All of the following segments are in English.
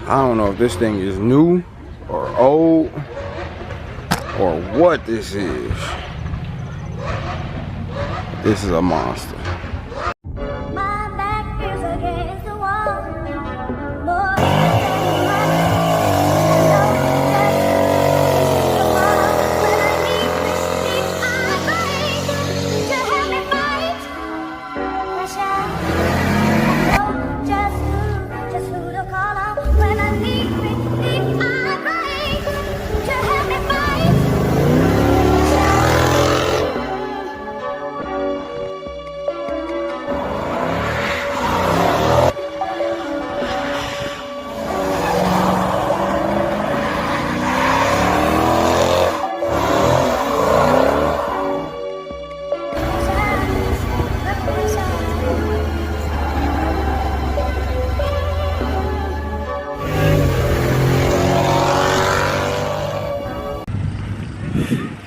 I don't know if this thing is new or old or what this is. This is a monster.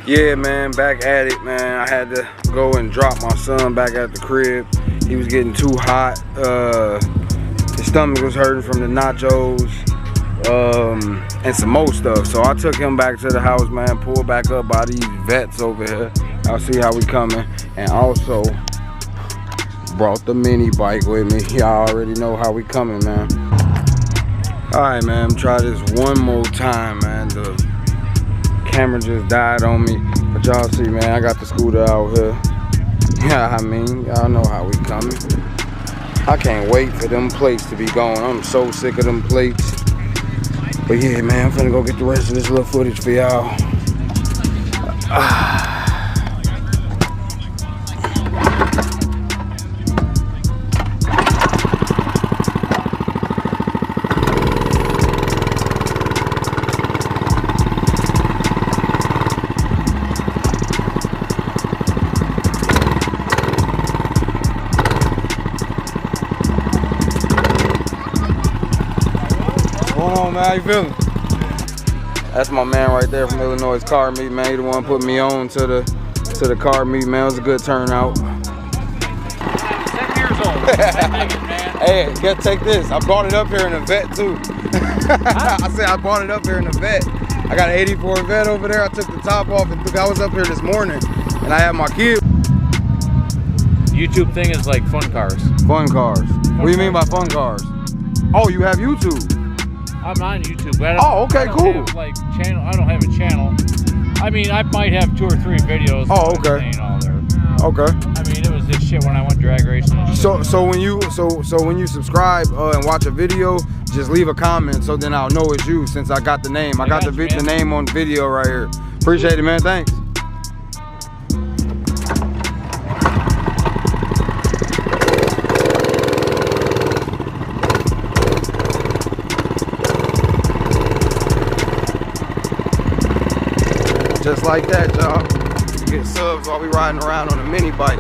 Yeah, man, back at it, man. I had to go and drop my son back at the crib. He was getting too hot. His stomach was hurting from the nachos and some more stuff. So I took him back to the house, man, pulled back up by these vets over here. I'll see how we coming. And also brought the mini bike with me. Y'all already know how we coming, man. All right, man, try this one more time, man. The camera just died on me, but y'all see, man, I got the scooter out here. Yeah, I mean, y'all know how we coming. I can't wait for them plates to be gone. I'm so sick of them plates. But yeah, man, I'm finna go get the rest of this little footage for y'all. Man, how you feeling? That's my man right there from Illinois car meet, man. He the one put me on to the car meet, man. It was a good turnout. 7 years old. Man. Hey, take this. I brought it up here in a vet too. I said I brought it up here in a vet. I got an 84 vet over there. I took the top off and I was up here this morning and I had my kid. YouTube thing is like fun cars. Fun cars. What do you mean by fun cars? Oh, you have YouTube. I'm on YouTube, but okay, cool. Like channel, I don't have a channel. I mean, I might have 2 or 3 videos. Oh, okay. All there. Okay. I mean, it was just shit when I went drag racing. So when you subscribe and watch a video, just leave a comment so then I'll know it's you since I got the name. I got the name on video right here. Appreciate it, man. Thanks. Just like that, y'all. Get subs while we riding around on a mini bike.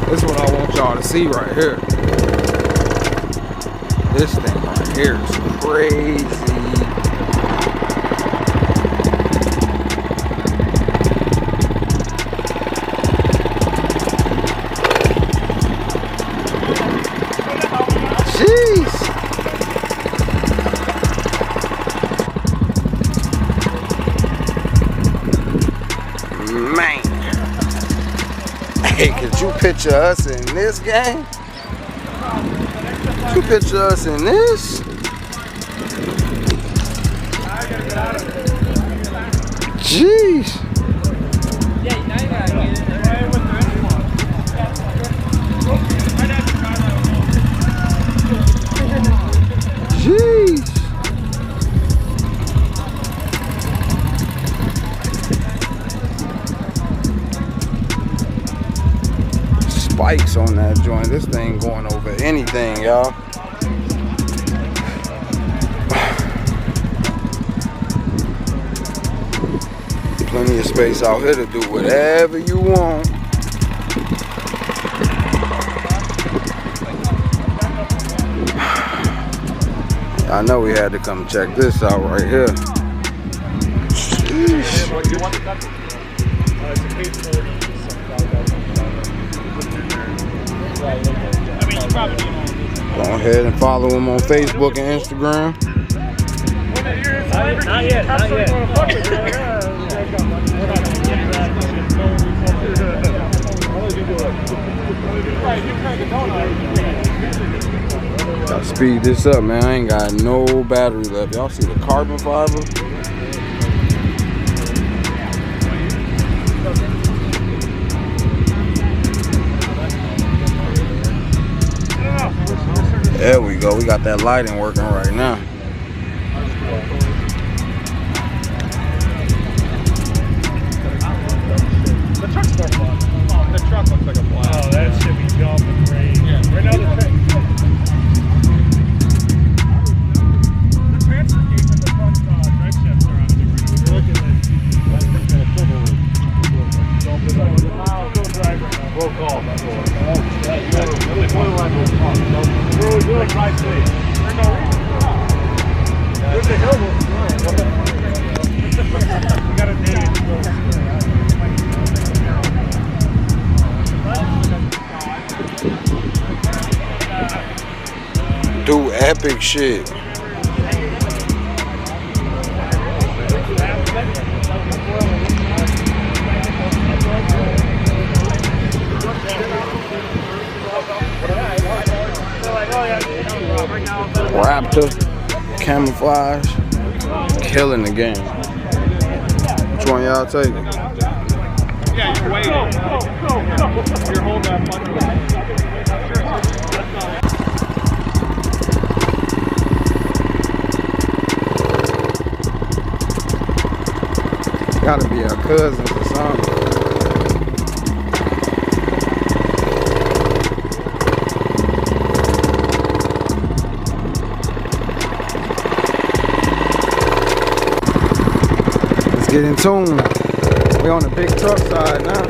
This is what I want y'all to see right here. This thing right here is crazy. Jeez. Man. Hey, could you picture us in this game? Could you picture us in this? Jeez. Jeez. Spikes on that joint. This thing going over anything, y'all. space out here to do whatever you want. I know we had to come check this out right here. Sheesh. Go ahead and follow him on Facebook and Instagram. Not yet. Gotta speed this up, man. I ain't got no battery left. Y'all see the carbon fiber? There we go. We got that lighting working right now. The truck's more fun. The truck looks like a blast. Oh, that should be jumping great. Yeah. Right now the transfer case and the front drive shafts are on a different. You're looking at roll call. There's a hill. We got a day. Do epic shit. Raptor, camouflage, killing the game. Which one y'all taking? Yeah, you're waiting. Go. You're holding that button. Gotta be our cousins or something. Let's get in tune. We on the big truck side now.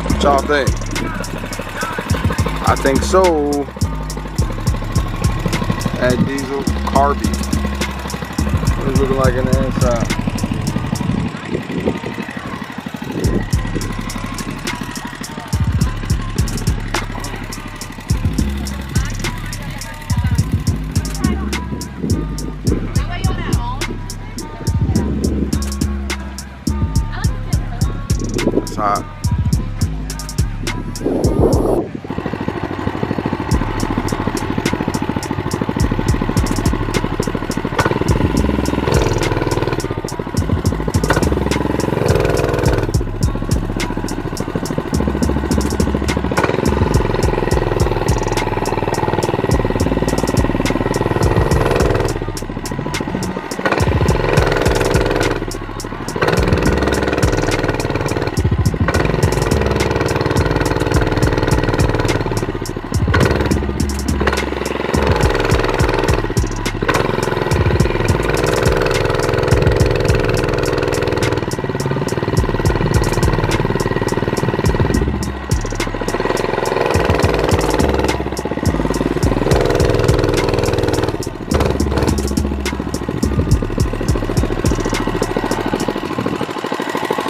What y'all think? I think so. That diesel carby. What it's looking like in the inside. It's hot.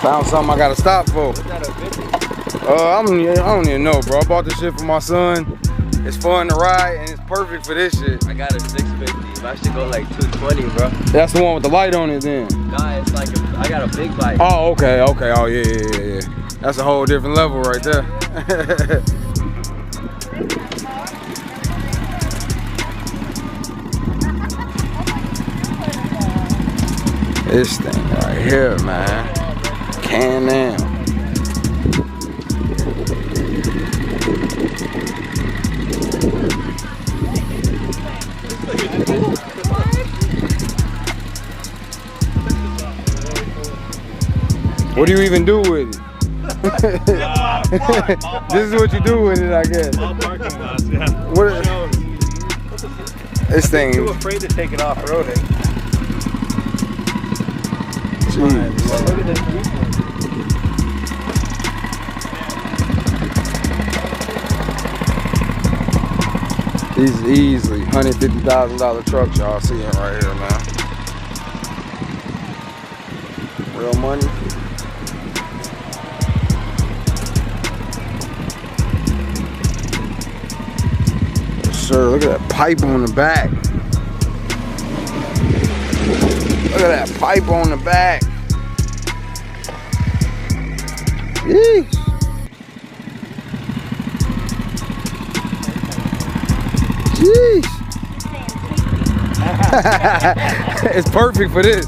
Found something I gotta stop for. I don't even know, bro. I bought this shit for my son. It's fun to ride and it's perfect for this shit. I got a 650. I should go like 220, bro. That's the one with the light on it then. Nah, it's like I got a big bike. Oh, okay. Oh, yeah. That's a whole different level right there. This thing right here, man. Can-Am. What do you even do with it? This is what you do with it, I guess. All parking lots, yeah. What? This thing. Too afraid to take it off roading. Jeez. Look at this people. These is easily $150,000 trucks y'all seeing right here, man. Real money. Sir, look at that pipe on the back. Look at that pipe on the back. Yeesh. Jeez. It's perfect for this.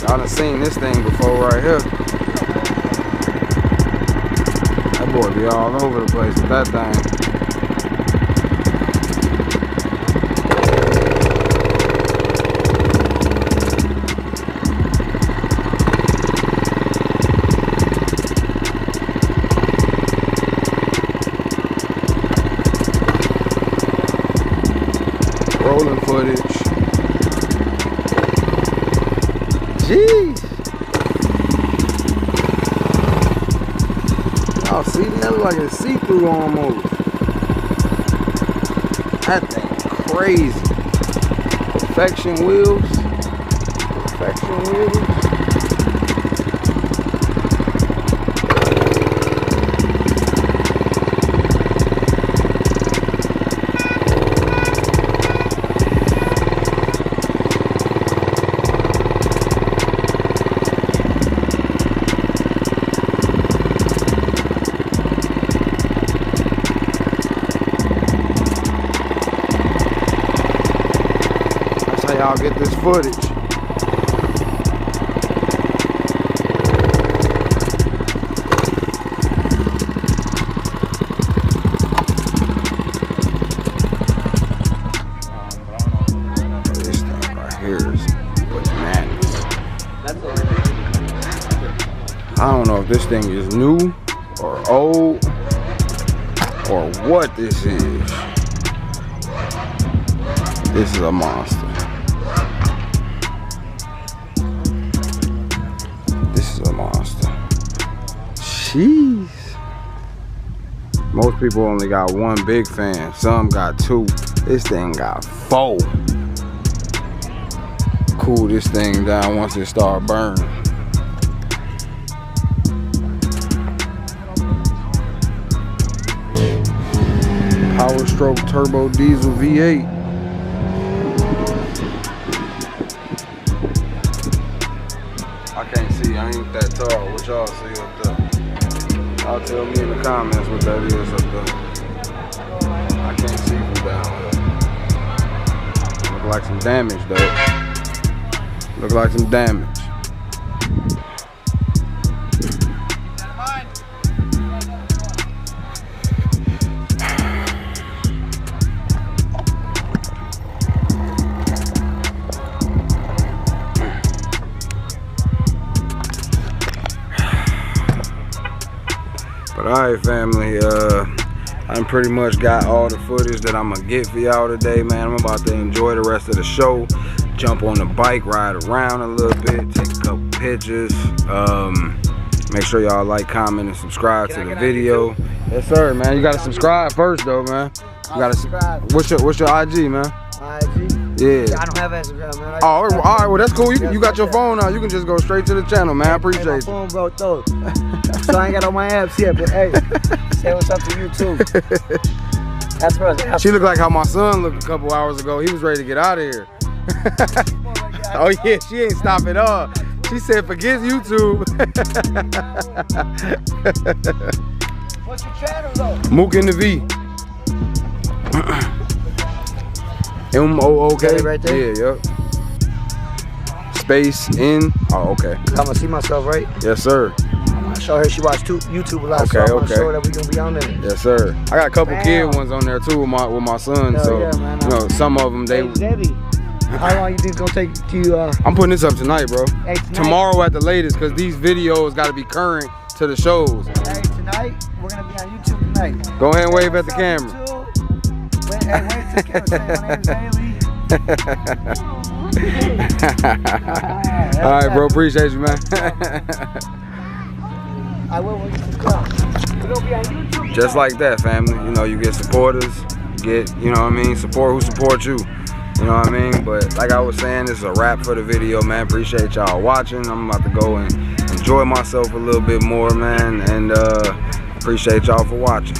Y'all done seen this thing before right here. That boy be all over the place with that thing. Rolling footage. Jeez. Y'all see that look like it's see-through almost. That thing crazy. Perfection wheels. Perfection wheels. Y'all get this footage. This thing right here is bananas. I don't know if this thing is new or old or what this is. This is a monster. Jeez. Most people only got one big fan. Some got two. This thing got four. Cool this thing down once it start burning. Power Stroke Turbo Diesel V8. I can't see. I ain't that tall. What y'all see up there? Y'all tell me in the comments what that is up there. I can't see from down there. Look like some damage though. Look like some damage. But alright family, I pretty much got all the footage that I'm gonna get for y'all today, man. I'm about to enjoy the rest of the show, jump on the bike, ride around a little bit, take a couple pictures. Make sure y'all like, comment, and subscribe to the video. Yes sir, man. You gotta subscribe first though, man. You gotta subscribe. What's your IG, man? IG? Yeah. I don't have Instagram, man. Oh, alright, well that's cool. You got your phone now. You can just go straight to the channel, man. I appreciate you. My phone broke though. So I ain't got all my apps yet, but hey, say what's up to you too. That's for us. She looked like how my son looked a couple hours ago. He was ready to get out of here. Oh yeah, she ain't stop at all. She said, forget YouTube. What's your channel though? Mook in the V. M-O-O-K? Right there? Yeah, yep. Space in. Oh, okay. I'm gonna see myself, right? Yes, sir. show her she watched YouTube a lot, so I want to show her that we gonna be on there. Yes, sir. I got a couple kid ones on there too with my son. Hell so yeah, man. you know, some of them they. Hey, Debbie, how long you think it's gonna take to? I'm putting this up tonight, bro. Hey, tonight? Tomorrow at the latest, cause these videos got to be current to the shows. Hey, tonight we're gonna be on YouTube tonight. Go ahead and wave at the camera. Wait to the camera. Say, my name's Haley. All right, bro. Appreciate you, man. I will when you come. We're gonna be on YouTube. Just like that, family. You know, you get supporters. You get, you know what I mean, support who support you. You know what I mean? But like I was saying, this is a wrap for the video, man. Appreciate y'all watching. I'm about to go and enjoy myself a little bit more, man. And appreciate y'all for watching.